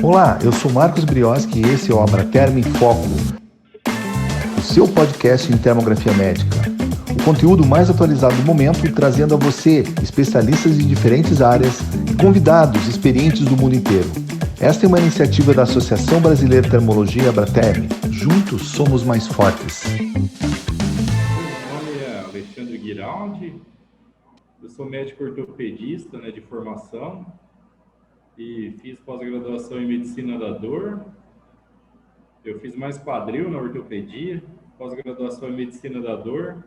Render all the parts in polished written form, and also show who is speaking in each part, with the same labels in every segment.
Speaker 1: Olá, eu sou Marcos Brioski e esse é o Abraterm em Foco, o seu podcast em termografia médica. O conteúdo mais atualizado do momento, trazendo a você especialistas de diferentes áreas e convidados experientes do mundo inteiro. Esta é uma iniciativa da Associação Brasileira de Termologia Abraterm. Juntos somos mais fortes.
Speaker 2: Meu nome é Alexandre Guiraldi, eu sou médico ortopedista, de formação e fiz pós-graduação em medicina da dor. Eu fiz mais quadril na ortopedia, pós-graduação em medicina da dor,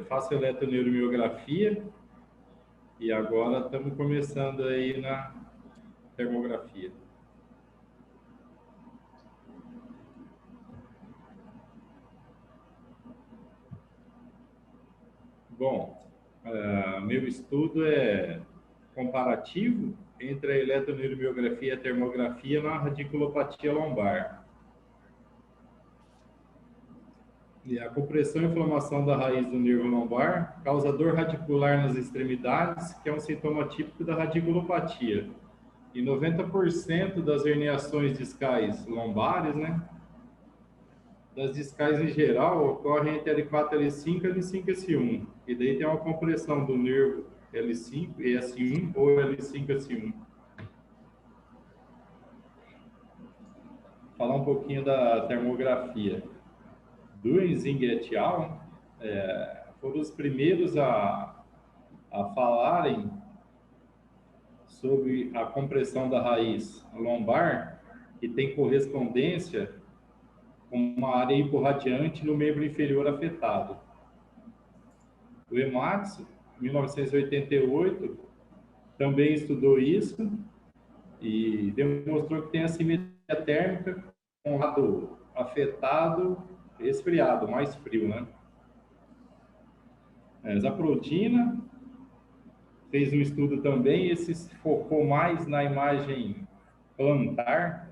Speaker 2: faço eletroneuromiografia e agora estamos começando aí na termografia. Bom, meu estudo é comparativo entre a eletroneuromiografia e a termografia na radiculopatia lombar. E a compressão e inflamação da raiz do nervo lombar causa dor radicular nas extremidades, que é um sintoma típico da radiculopatia. E 90% das herniações discais lombares, das discais em geral, ocorrem entre L4, L5 e L5, S1. E daí tem uma compressão do nervo L5 e S1 ou L5, S1. Falar um pouquinho da termografia. Duenzing et al. Foram os primeiros a falarem sobre a compressão da raiz lombar, que tem correspondência com uma área hiporradiante no membro inferior afetado. O Ematsu, em 1988, também estudou isso e demonstrou que tem assimetria térmica com o lado afetado resfriado, mais frio, Zaprodina fez um estudo também, esse focou mais na imagem plantar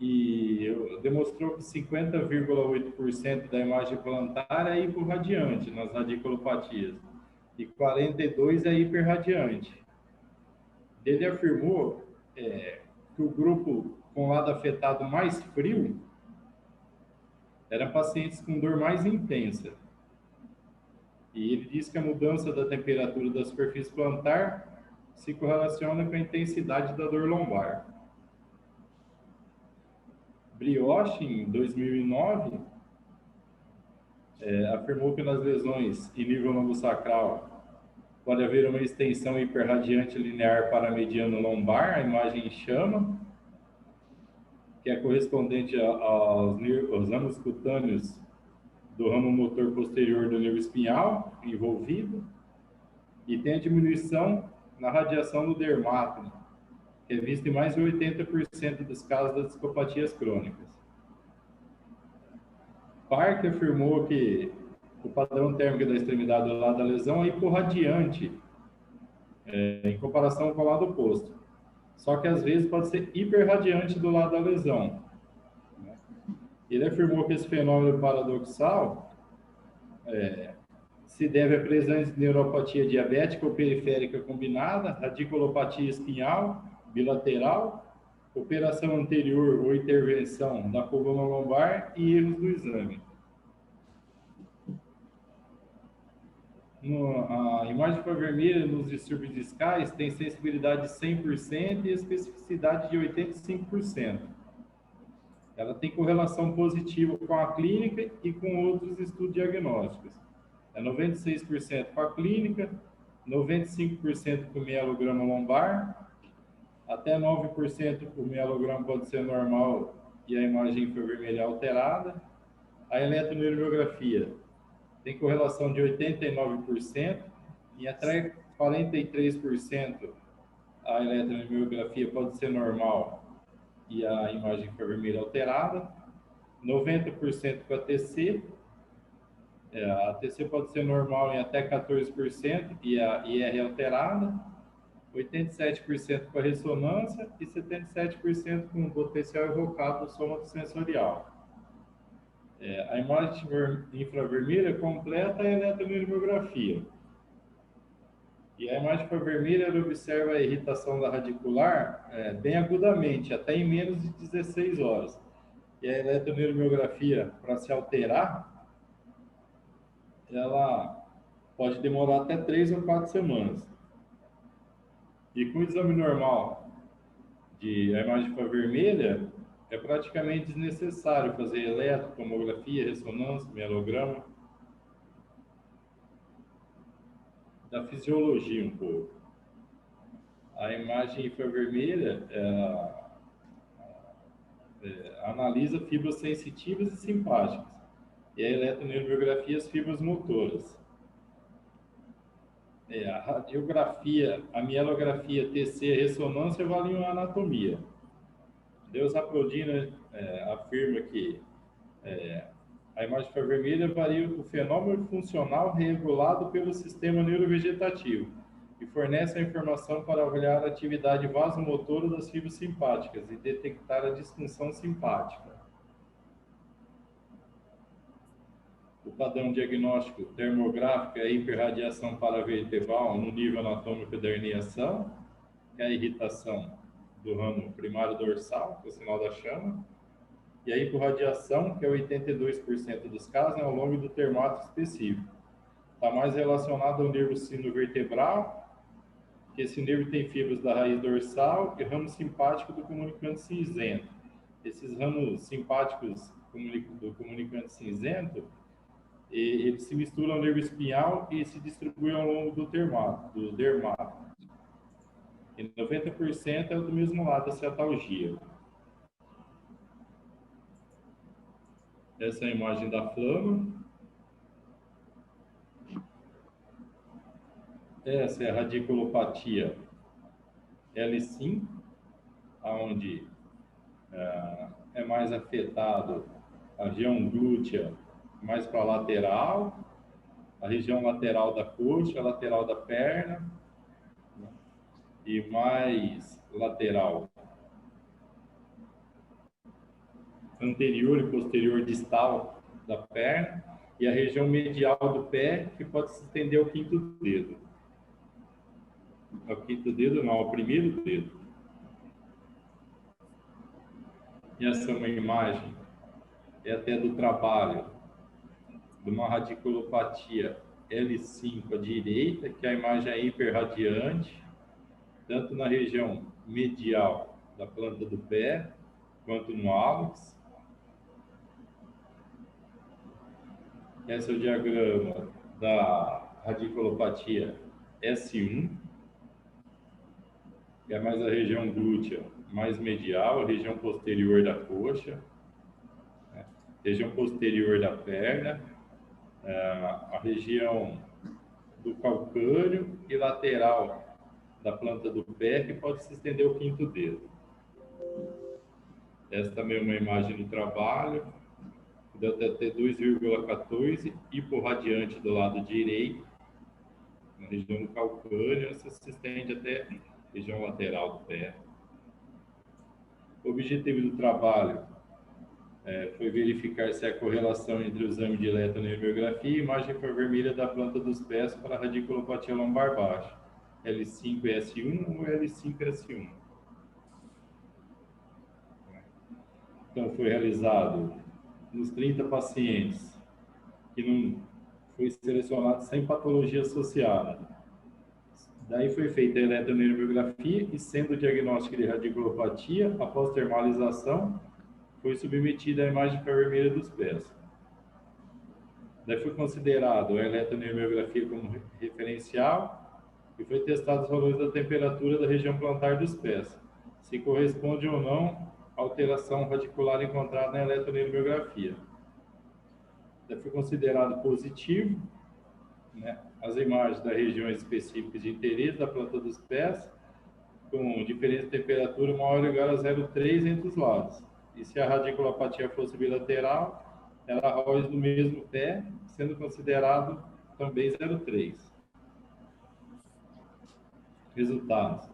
Speaker 2: e demonstrou que 50,8% da imagem plantar é hiporradiante nas radiculopatias e 42% é hiperradiante. Ele afirmou que o grupo com lado afetado mais frio eram pacientes com dor mais intensa. E ele diz que a mudança da temperatura da superfície plantar se correlaciona com a intensidade da dor lombar. Brioche, em 2009, afirmou que nas lesões em nível lombosacral pode haver uma extensão hiperradiante linear para mediano lombar, a imagem chama, que é correspondente aos ramos cutâneos do ramo motor posterior do nervo espinhal envolvido, e tem a diminuição na radiação do dermato, que é vista em mais de 80% dos casos das discopatias crônicas. Park afirmou que o padrão térmico da extremidade do lado da lesão é hiporradiante, em comparação com o lado oposto. Só que às vezes pode ser hiperradiante do lado da lesão. Ele afirmou que esse fenômeno paradoxal se deve à presença de neuropatia diabética ou periférica combinada, radiculopatia espinhal, bilateral, operação anterior ou intervenção da coluna lombar e erros do exame. A imagem infravermelha nos distúrbios discais tem sensibilidade de 100% e especificidade de 85%. Ela tem correlação positiva com a clínica e com outros estudos diagnósticos. É 96% com a clínica, 95% com o mielograma lombar, até 9% o mielograma pode ser normal e a imagem infravermelha alterada. A eletroneuromiografia tem correlação de 89% e até 43% a eletroneuromiografia pode ser normal e a imagem infravermelha alterada. 90% com a TC. A TC pode ser normal em até 14% e a IR alterada. 87% com a ressonância e 77% com o potencial evocado do somatosensorial. A imagem infravermelha completa a eletroneuromiografia. E a imagem infravermelha ela observa a irritação da radicular bem agudamente, até em menos de 16 horas. E a eletroneuromiografia, para se alterar, ela pode demorar até 3 ou 4 semanas. E com o exame normal de a imagem infravermelha, é praticamente desnecessário fazer eletro, tomografia, ressonância, mielograma. Da fisiologia um pouco. A imagem infravermelha analisa fibras sensitivas e simpáticas. E a eletroneuromiografia as fibras motoras. A radiografia, a mielografia, TC, a ressonância avaliam a anatomia. Deus Aplodina afirma que a imagem infravermelha varia o fenômeno funcional regulado pelo sistema neurovegetativo e fornece a informação para avaliar a atividade vasomotora das fibras simpáticas e detectar a disfunção simpática. O padrão diagnóstico termográfico é a hiperradiação paravertebral no nível anatômico da herniação, que é a irritação do ramo primário dorsal, que é o sinal da chama, e a hiporradiação, que é 82% dos casos, ao longo do termato específico. Está mais relacionado ao nervo sinovertebral, que esse nervo tem fibras da raiz dorsal e ramo simpático do comunicante cinzento. Esses ramos simpáticos do comunicante cinzento, eles se misturam ao nervo espinhal e se distribuem ao longo do dermato. E 90% é do mesmo lado da cetalgia. Essa é a imagem da flama. Essa é a radiculopatia L5, onde é mais afetado a região glútea mais para a lateral, a região lateral da coxa, a lateral da perna, né? E mais lateral anterior e posterior distal da perna, e a região medial do pé, que pode se estender ao quinto dedo. Ao quinto dedo não, ao primeiro dedo. E essa é uma imagem, até do trabalho, de uma radiculopatia L5 à direita, que a imagem é hiperradiante, tanto na região medial da planta do pé, quanto no hálux. Esse é o diagrama da radiculopatia S1, que é mais a região glútea, mais medial, a região posterior da coxa, né? Região posterior da perna, a região do calcâneo e lateral da planta do pé, que pode se estender ao quinto dedo. Essa também é uma imagem do trabalho, delta T 2,14, hiporradiante do lado direito, na região do calcâneo, essa se estende até a região lateral do pé. O objetivo do trabalho foi verificar se há correlação entre o exame de eletroneuromiografia e imagem infravermelha da planta dos pés para a radiculopatia lombar baixa, L5S1 ou L5S1. Então, foi realizado nos 30 pacientes que não foi selecionado sem patologia associada. Daí foi feita a eletroneuromiografia e, sendo o diagnóstico de radiculopatia, após termalização, foi submetida à imagem infravermelha dos pés. Daí foi considerado a eletroneuromiografia como referencial e foi testado os valores da temperatura da região plantar dos pés, se corresponde ou não à alteração radicular encontrada na eletroneuromiografia. Daí foi considerado positivo, né, as imagens das regiões específicas de interesse da planta dos pés, com diferença de temperatura maior ou igual a 0,3 entre os lados. E se a radiculopatia fosse bilateral, ela rola no mesmo pé, sendo considerado também 0,3. Resultados: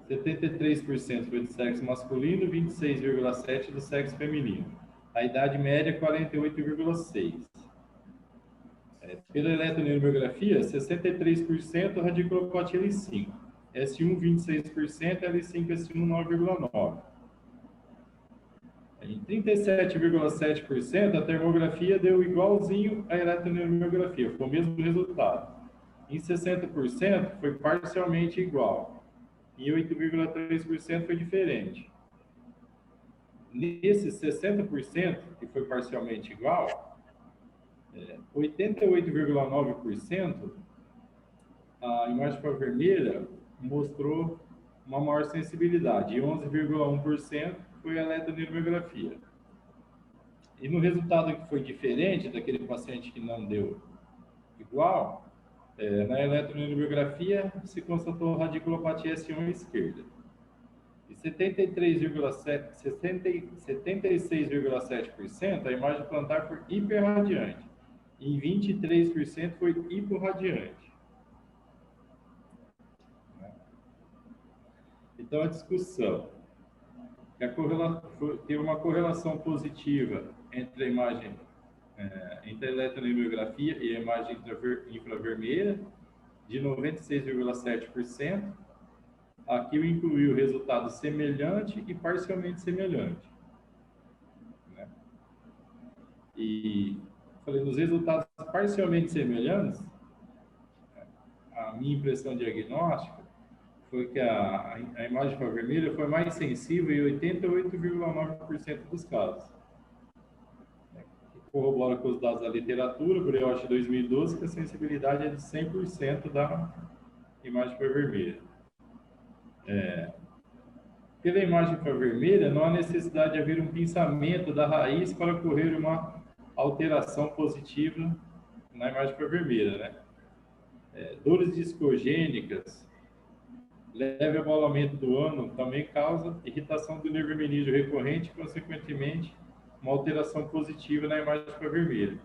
Speaker 2: 73% foi do sexo masculino, 26,7% do sexo feminino. A idade média é 48,6. Pela eletroneuromiografia, 63% radiculopatia L5. S1, 26%, L5, S1, 9,9%. Em 37,7%, a termografia deu igualzinho à eletroneuromiografia, foi o mesmo resultado. Em 60%, foi parcialmente igual. Em 8,3% foi diferente. Nesses 60%, que foi parcialmente igual, 88,9%, a imagem infravermelha mostrou uma maior sensibilidade, e 11,1% foi a eletroneuromiografia. E no resultado que foi diferente daquele paciente que não deu igual, na eletroneuromiografia se constatou radiculopatia S1 à esquerda. E 76,7% a imagem plantar foi hiperradiante. E 23% foi hiporradiante. Então, a discussão tem uma correlação positiva entre a imagem, entre a eletroneuromiografia e a imagem infravermelha, de 96,7%. Aqui eu incluí o resultado semelhante e parcialmente semelhante. E falei, nos resultados parcialmente semelhantes, a minha impressão diagnóstica foi que a imagem infravermelha foi mais sensível em 88,9% dos casos. Corrobora com os dados da literatura, Brioche 2012, que a sensibilidade é de 100% da imagem infravermelha. Pela imagem infravermelha, não há necessidade de haver um pinçamento da raiz para ocorrer uma alteração positiva na imagem infravermelha, né? Dores discogênicas, leve abalamento do ânus também causa irritação do nervo meníngeo recorrente e, consequentemente, uma alteração positiva na imagem infravermelha.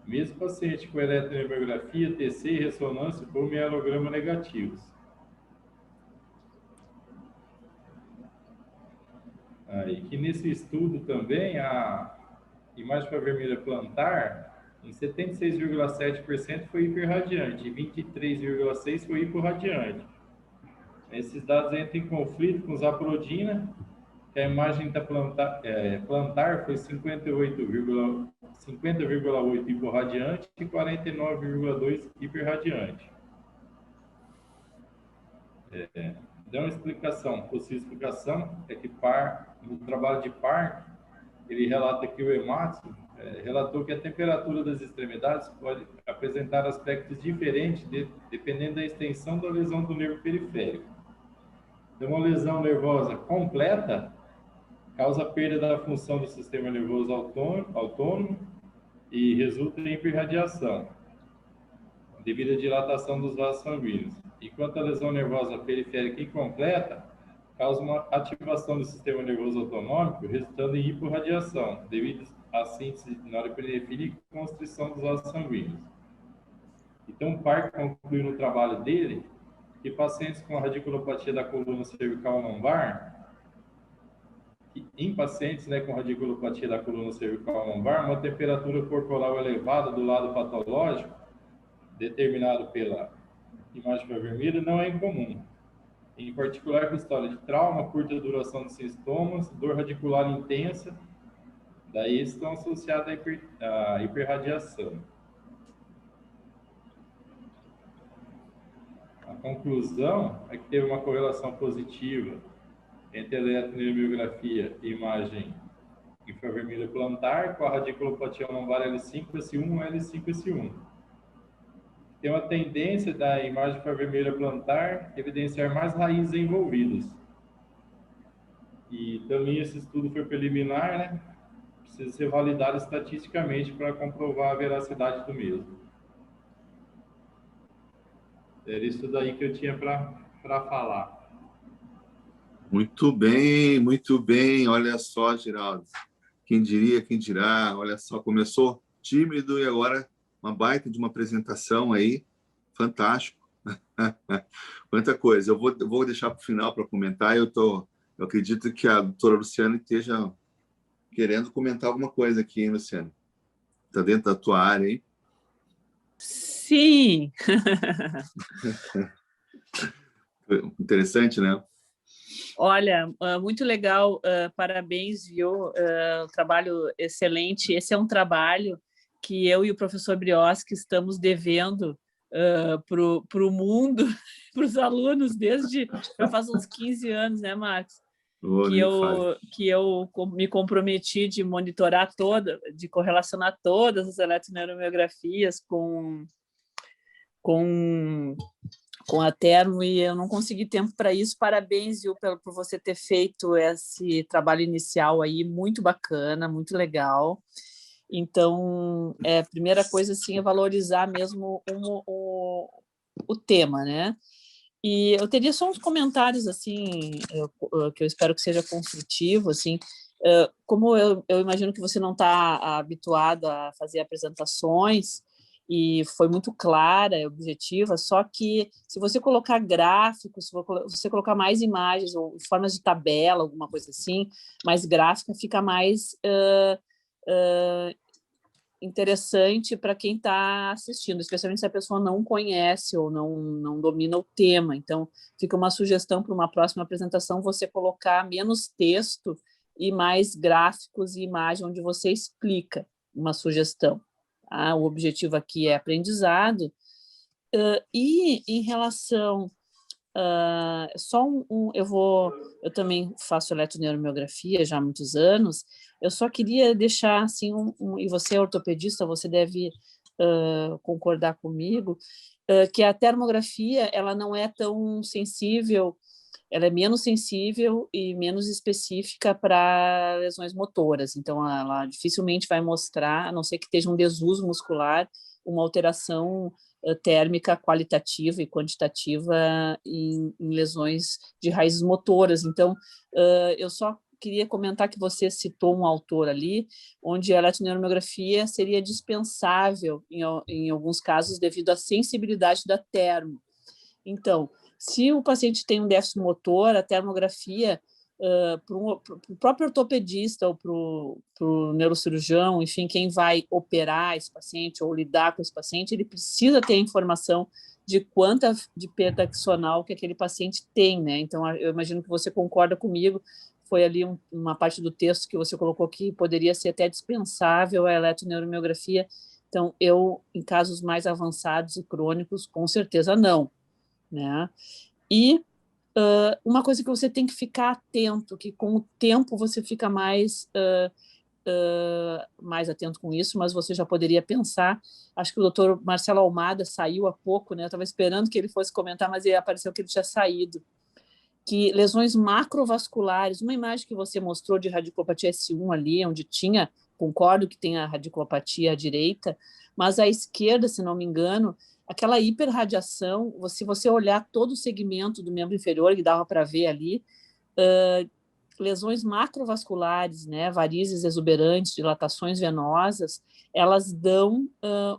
Speaker 2: Mesmo paciente com eletroneuromiografia, TC e ressonância ou mielograma negativos. Aí, que nesse estudo também, a imagem infravermelha plantar, em 76,7% foi hiperradiante, e 23,6% foi hiporradiante. Esses dados entram em conflito com os aprodina, que a imagem da plantar foi 50,8 hiporradiante e 49,2 hiperradiante. Dá uma explicação, possível explicação, é que no trabalho de Park, ele relata que o Ematsu relatou que a temperatura das extremidades pode apresentar aspectos diferentes dependendo da extensão da lesão do nervo periférico. Então, uma lesão nervosa completa causa perda da função do sistema nervoso autônomo e resulta em hiperradiação, devido à dilatação dos vasos sanguíneos. Enquanto a lesão nervosa periférica incompleta causa uma ativação do sistema nervoso autonômico, resultando em hiporradiação, devido à síntese norepinefrina e constrição dos vasos sanguíneos. Então, o Park concluiu no trabalho dele que pacientes com radiculopatia da coluna cervical lombar, em pacientes com radiculopatia da coluna cervical lombar, uma temperatura corporal elevada do lado patológico, determinado pela imagem infravermelha, não é incomum. Em particular, com história de trauma, curta duração de sintomas, dor radicular intensa, daí estão associados à hiperradiação. A conclusão é que teve uma correlação positiva entre a eletroneuromiografia e imagem infravermelha plantar com a radiculopatia lombar L5, S1 e L5, S1. Tem uma tendência da imagem infravermelha plantar evidenciar mais raízes envolvidas. E também esse estudo foi preliminar, né? Precisa ser validado estatisticamente para comprovar a veracidade do mesmo. Era isso daí que eu tinha para falar.
Speaker 3: Muito bem. Olha só, Geraldo. Quem diria, quem dirá. Olha só, começou tímido e agora uma baita de uma apresentação aí. Fantástico. Quanta coisa. Eu vou deixar para o final para comentar. Eu acredito que a doutora Luciana esteja querendo comentar alguma coisa aqui, hein, Luciana? Está dentro da tua área, hein?
Speaker 4: Sim!
Speaker 3: Interessante, né?
Speaker 4: Olha, muito legal, parabéns, viu? Trabalho excelente. Esse é um trabalho que eu e o professor Brioski estamos devendo para o mundo, para os alunos, desde já faz uns 15 anos, né, Marcos? Que eu me comprometi de monitorar de correlacionar todas as eletroneuromografias com a Termo, e eu não consegui tempo para isso. Parabéns, viu, por você ter feito esse trabalho inicial aí, muito bacana, muito legal. Então, a primeira coisa assim, é valorizar mesmo o tema, né? E eu teria só uns comentários assim, que eu espero que seja construtivo, assim. Como eu imagino que você não está habituado a fazer apresentações, e foi muito clara, objetiva, só que se você colocar gráficos, se você colocar mais imagens ou formas de tabela, alguma coisa assim, mais gráfica, fica mais interessante para quem está assistindo, especialmente se a pessoa não conhece ou não domina o tema. Então, fica uma sugestão para uma próxima apresentação, você colocar menos texto e mais gráficos e imagem, onde você explica uma sugestão. O objetivo aqui é aprendizado. E em relação... eu também faço eletroneuromiografia já há muitos anos. Eu só queria deixar assim, e você é ortopedista, você deve concordar comigo, que a termografia ela não é tão sensível, ela é menos sensível e menos específica para lesões motoras. Então, ela dificilmente vai mostrar, a não ser que esteja um desuso muscular, uma alteração térmica qualitativa e quantitativa em lesões de raízes motoras. Então, eu só queria comentar que você citou um autor ali, onde a eletroneuromiografia seria dispensável em alguns casos devido à sensibilidade da termo. Então, se o paciente tem um déficit motor, a termografia, para o próprio ortopedista ou para o neurocirurgião, enfim, quem vai operar esse paciente ou lidar com esse paciente, ele precisa ter a informação de quanta de perda axonal que aquele paciente tem, né? Então, eu imagino que você concorda comigo, foi ali uma parte do texto que você colocou que poderia ser até dispensável a eletroneuromiografia. Então, em casos mais avançados e crônicos, com certeza não, né? E uma coisa que você tem que ficar atento, que com o tempo você fica mais atento com isso, mas você já poderia pensar, acho que o doutor Marcelo Almada saiu há pouco, né? Eu estava esperando que ele fosse comentar, mas apareceu que ele tinha saído, que lesões macrovasculares, uma imagem que você mostrou de radiculopatia S1 ali, onde tinha, concordo que tem a radiculopatia à direita, mas à esquerda, se não me engano, aquela hiperradiação, se você olhar todo o segmento do membro inferior, que dava para ver ali, lesões macrovasculares, né, varizes exuberantes, dilatações venosas, elas dão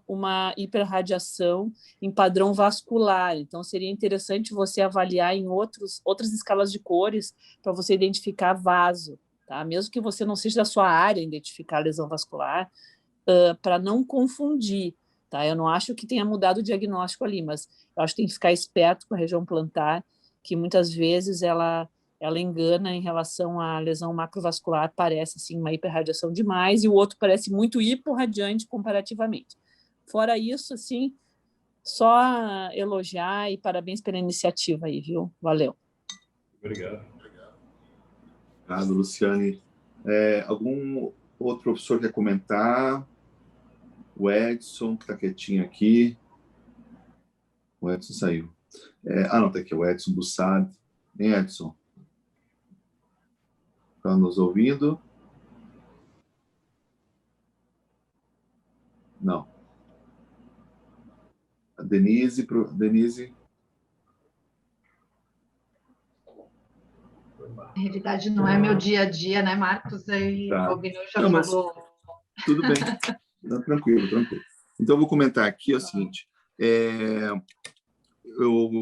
Speaker 4: uma hiperradiação em padrão vascular. Então, seria interessante você avaliar em outras escalas de cores para você identificar vaso, tá? Mesmo que você não seja da sua área identificar lesão vascular, para não confundir. Tá? Eu não acho que tenha mudado o diagnóstico ali, mas eu acho que tem que ficar esperto com a região plantar, que muitas vezes ela engana em relação à lesão macrovascular, parece assim, uma hiperradiação demais, e o outro parece muito hiporradiante comparativamente. Fora isso, assim, só elogiar e parabéns pela iniciativa aí, viu? Valeu.
Speaker 2: Obrigado.
Speaker 3: Obrigado, Luciane. Algum outro professor quer comentar? O Edson, que está quietinho aqui. O Edson saiu. Não, está aqui o Edson Bussard. Hein, Edson? Está nos ouvindo? Não. A Denise.
Speaker 5: Na realidade, não é meu dia a dia, né, Marcos? Aí tá. O Gneu já falou.
Speaker 3: Tudo bem. Não, tranquilo. Então, eu vou comentar aqui o seguinte. Eu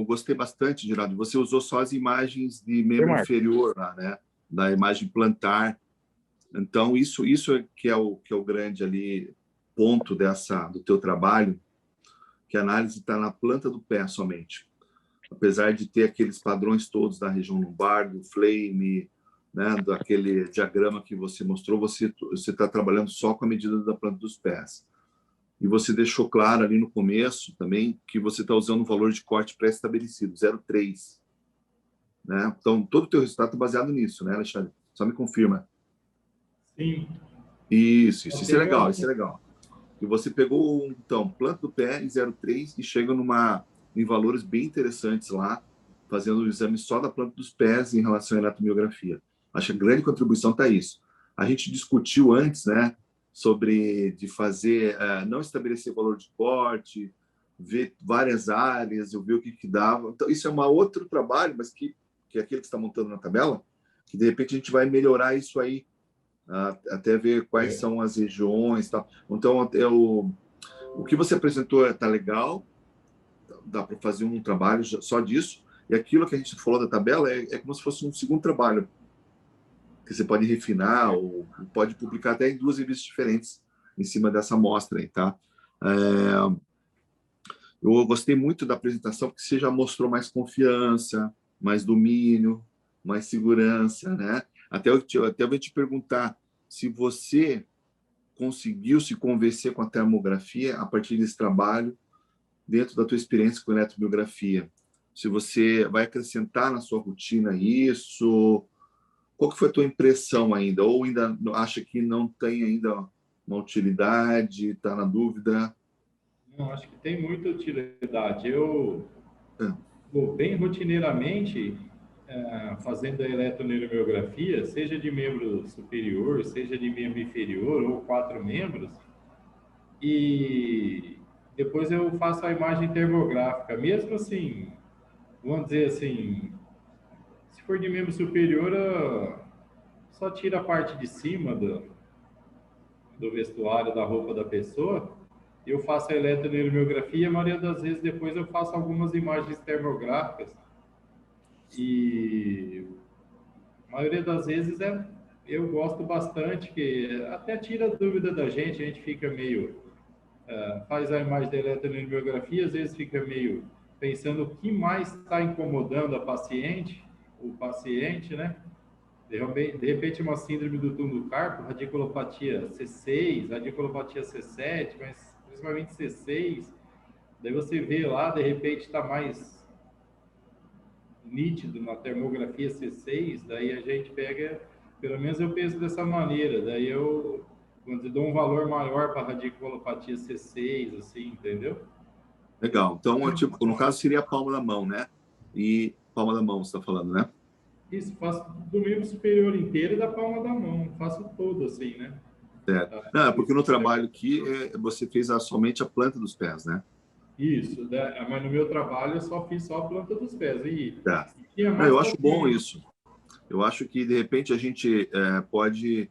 Speaker 3: gostei bastante, Geraldo. Você usou só as imagens de membro inferior lá, né? Da imagem plantar. Então, isso que é o grande ali ponto do teu trabalho. que a análise está na planta do pé somente. Apesar de ter aqueles padrões todos da região lombar, do flame, né, daquele diagrama que você mostrou, você está trabalhando só com a medida da planta dos pés. E você deixou claro ali no começo também que você está usando um valor de corte pré-estabelecido, 0,3. Né? Então, todo o teu resultado está baseado nisso, né, Alexandre? Só me confirma.
Speaker 2: Sim.
Speaker 3: Isso é legal, isso é legal. E você pegou, então, planta do pé em 0,3 e chega em valores bem interessantes lá, fazendo o exame só da planta dos pés em relação à eletromiografia. Acho que a grande contribuição está isso. A gente discutiu antes, né, sobre de fazer, não estabelecer valor de corte, ver várias áreas, eu ver o que dava. Então, isso é um outro trabalho, mas que é aquele que está montando na tabela, que de repente a gente vai melhorar isso aí, até ver quais são as regiões. Tal. Então, o que você apresentou está legal, dá para fazer um trabalho só disso, e aquilo que a gente falou da tabela é como se fosse um segundo trabalho, que você pode refinar ou pode publicar até em 2 revistas diferentes em cima dessa amostra aí, tá? Eu gostei muito da apresentação, porque você já mostrou mais confiança, mais domínio, mais segurança, né? Até eu vou te perguntar se você conseguiu se convencer com a termografia a partir desse trabalho, dentro da tua experiência com eletromiografia. Se você vai acrescentar na sua rotina isso, qual que foi a tua impressão ainda? Ou ainda acha que não tem ainda uma utilidade, está na dúvida?
Speaker 2: Não, acho que tem muita utilidade. Eu vou bem rotineiramente fazendo a eletroneuromiografia, seja de membro superior, seja de membro inferior, ou 4 membros, e depois eu faço a imagem termográfica. Mesmo assim, vamos dizer assim, se for de membro superior, só tira a parte de cima do vestuário, da roupa da pessoa. Eu faço a eletroneuromiografia e a maioria das vezes depois eu faço algumas imagens termográficas. E a maioria das vezes eu gosto bastante, que até tira a dúvida da gente, a gente fica meio... faz a imagem da eletroneuromiografia, às vezes fica meio pensando o que mais está incomodando o paciente, né? De repente, uma síndrome do túnel do carpo, radiculopatia C6, radiculopatia C7, mas principalmente C6. Daí você vê lá, de repente está mais nítido na termografia C6, daí a gente pega, pelo menos eu penso dessa maneira, daí quando eu dou um valor maior para a radiculopatia C6, assim, entendeu?
Speaker 3: Legal. Então, tipo, no caso, seria a palma da mão, né? E palma da mão, você está falando, né?
Speaker 2: Isso, faço do membro superior inteiro e da palma da mão, faço todo assim, né?
Speaker 3: Certo. Não, porque no trabalho aqui você fez somente a planta dos pés, né?
Speaker 2: Isso, né? Mas no meu trabalho eu só fiz a planta dos pés.
Speaker 3: Tá. Eu acho bom isso. Eu acho que, de repente, a gente pode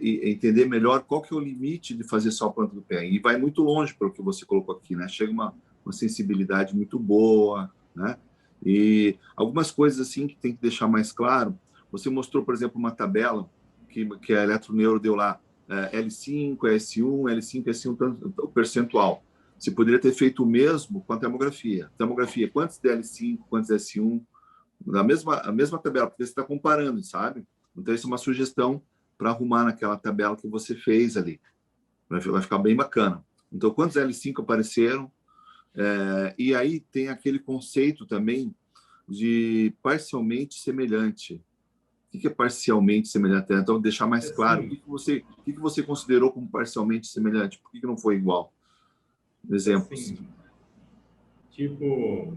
Speaker 3: entender melhor qual que é o limite de fazer só a planta do pé. E vai muito longe pelo que você colocou aqui, né? Chega uma sensibilidade muito boa, né? E algumas coisas assim que tem que deixar mais claro. Você mostrou, por exemplo, uma tabela que a Eletroneuro deu lá, L5, S1, L5, S1, o percentual. Você poderia ter feito o mesmo com a termografia. Termografia, quantos de L5, quantos de S1, a mesma tabela, porque você está comparando, sabe? Então, isso é uma sugestão para arrumar naquela tabela que você fez ali. Vai ficar bem bacana. Então, quantos L5 apareceram? E aí tem aquele conceito também de parcialmente semelhante. O que é parcialmente semelhante? Então, deixar mais claro. O que você considerou como parcialmente semelhante? Por que não foi igual? Exemplos.
Speaker 2: Assim, tipo,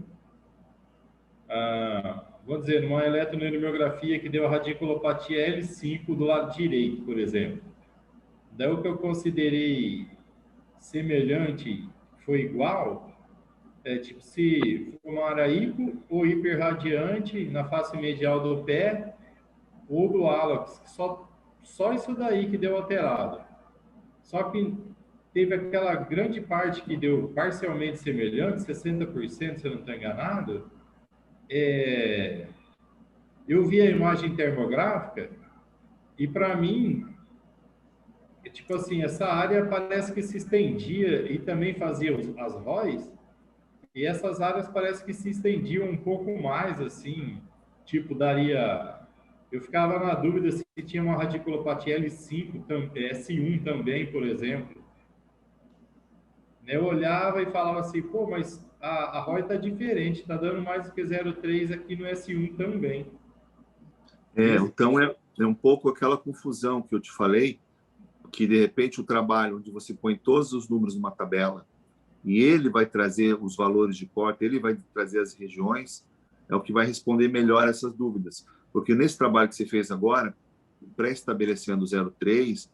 Speaker 2: vou dizer, numa eletroneuromiografia que deu a radiculopatia L5 do lado direito, por exemplo. Daí o que eu considerei semelhante foi igual, tipo, se for uma área hipo ou hiperradiante na face medial do pé ou do hálux, só isso daí que deu alterado. Só que teve aquela grande parte que deu parcialmente semelhante, 60%, se eu não estou enganado. Eu vi a imagem termográfica e, para mim, tipo assim, essa área parece que se estendia e também fazia as ROIs E essas áreas parece que se estendiam um pouco mais, assim, tipo, daria... Eu ficava na dúvida se tinha uma radiculopatia L5, S1 também, por exemplo. Eu olhava e falava assim, pô, mas a ROI está diferente, está dando mais do que 0,3 aqui no S1 também.
Speaker 3: Então é um pouco aquela confusão que eu te falei, que de repente o trabalho onde você põe todos os números numa tabela e ele vai trazer os valores de corte, ele vai trazer as regiões, é o que vai responder melhor essas dúvidas. Porque nesse trabalho que você fez agora, pré-estabelecendo 0,3,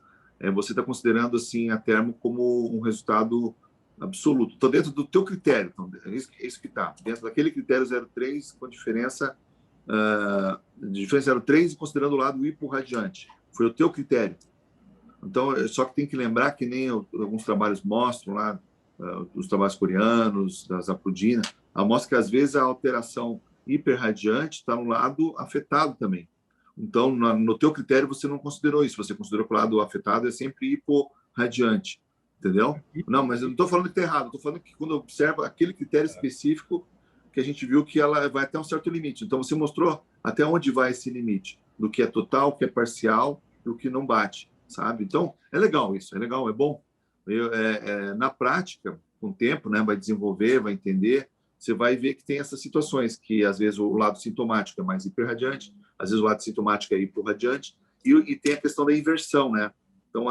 Speaker 3: você está considerando assim a termo como um resultado absoluto. Então, dentro do teu critério, então, é isso que está. Dentro daquele critério 0,3, com diferença de 0,3 e considerando o lado hiporradiante. Foi o teu critério. Então, só que tem que lembrar que nem alguns trabalhos mostram lá, os trabalhos coreanos, da Zaprudina, mostra que às vezes a alteração hiperradiante está no lado afetado também. Então, no teu critério, você não considerou isso. Você considerou que o lado afetado é sempre hiporradiante. Entendeu? Não, mas eu não estou falando que está errado. Estou falando que quando eu observo aquele critério específico que a gente viu que ela vai até um certo limite. Então, você mostrou até onde vai esse limite, do que é total, o que é parcial e o que não bate, sabe? Então, é legal isso, é legal, é bom. Na prática, com o tempo, né, vai desenvolver, vai entender, você vai ver que tem essas situações que, às vezes, o lado sintomático é mais hiperradiante, às vezes o lado sintomático é hiporradiante, e tem a questão da inversão, né? Então,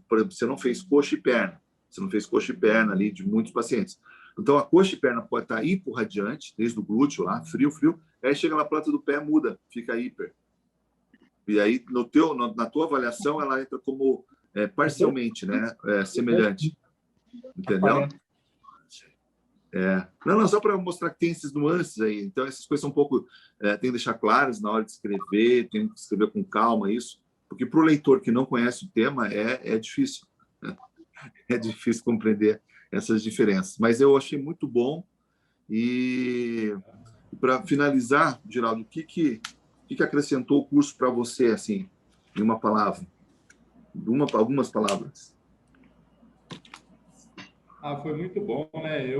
Speaker 3: por exemplo, você não fez coxa e perna. Você não fez coxa e perna ali de muitos pacientes. Então, a coxa e perna pode estar hiporradiante, desde o glúteo lá, frio. Aí chega na planta do pé, muda, fica hiper. E aí, na tua avaliação, ela entra como parcialmente, né? Semelhante. Entendeu? Não, só para mostrar que tem esses nuances aí. Então, essas coisas são um pouco... tem que deixar claras na hora de escrever, tem que escrever com calma isso. Porque para o leitor que não conhece o tema, é difícil. É difícil compreender essas diferenças. Mas eu achei muito bom. E para finalizar, Geraldo, o que acrescentou o curso para você, assim, em uma palavra? Algumas palavras.
Speaker 2: Foi muito bom, né?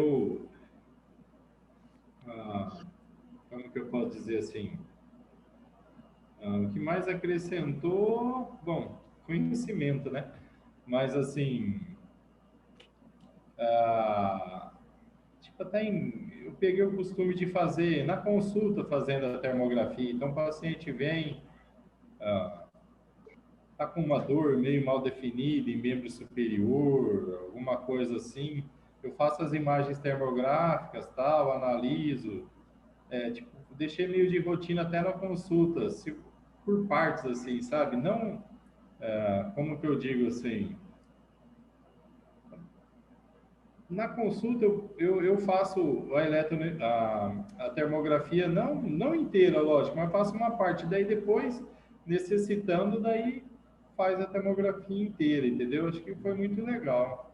Speaker 2: Como que eu posso dizer assim? O que mais acrescentou, bom, conhecimento, né? Mas, assim, tipo, eu peguei o costume de fazer, na consulta, fazendo a termografia. Então, o paciente vem, tá com uma dor meio mal definida em membro superior, alguma coisa assim. Eu faço as imagens termográficas, tal, analiso, tipo, deixei meio de rotina até na consulta, por partes, assim, sabe? Não, como que eu digo assim, na consulta eu faço a termografia, não inteira, lógico, mas faço uma parte, daí depois, necessitando, daí faz a termografia inteira, entendeu? Acho que foi muito legal.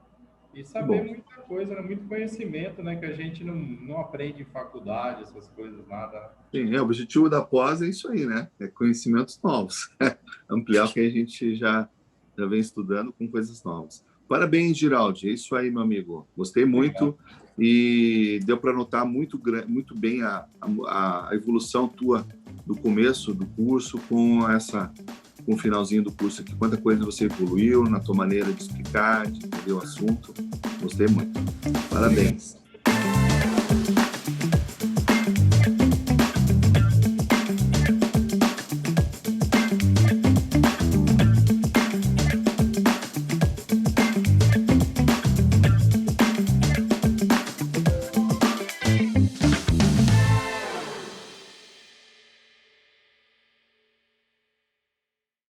Speaker 2: E saber muita coisa, né? Muito conhecimento, né? Que a gente não aprende em faculdade, essas coisas, nada.
Speaker 3: Sim, o objetivo da pós é isso aí, né? É conhecimentos novos. Ampliar o que a gente já vem estudando com coisas novas. Parabéns, Giraldi. É isso aí, meu amigo. Gostei muito e deu para notar muito bem a evolução tua do começo do curso com o finalzinho do curso aqui. Quanta coisa você evoluiu na tua maneira de explicar, de entender o assunto. Gostei muito. Parabéns.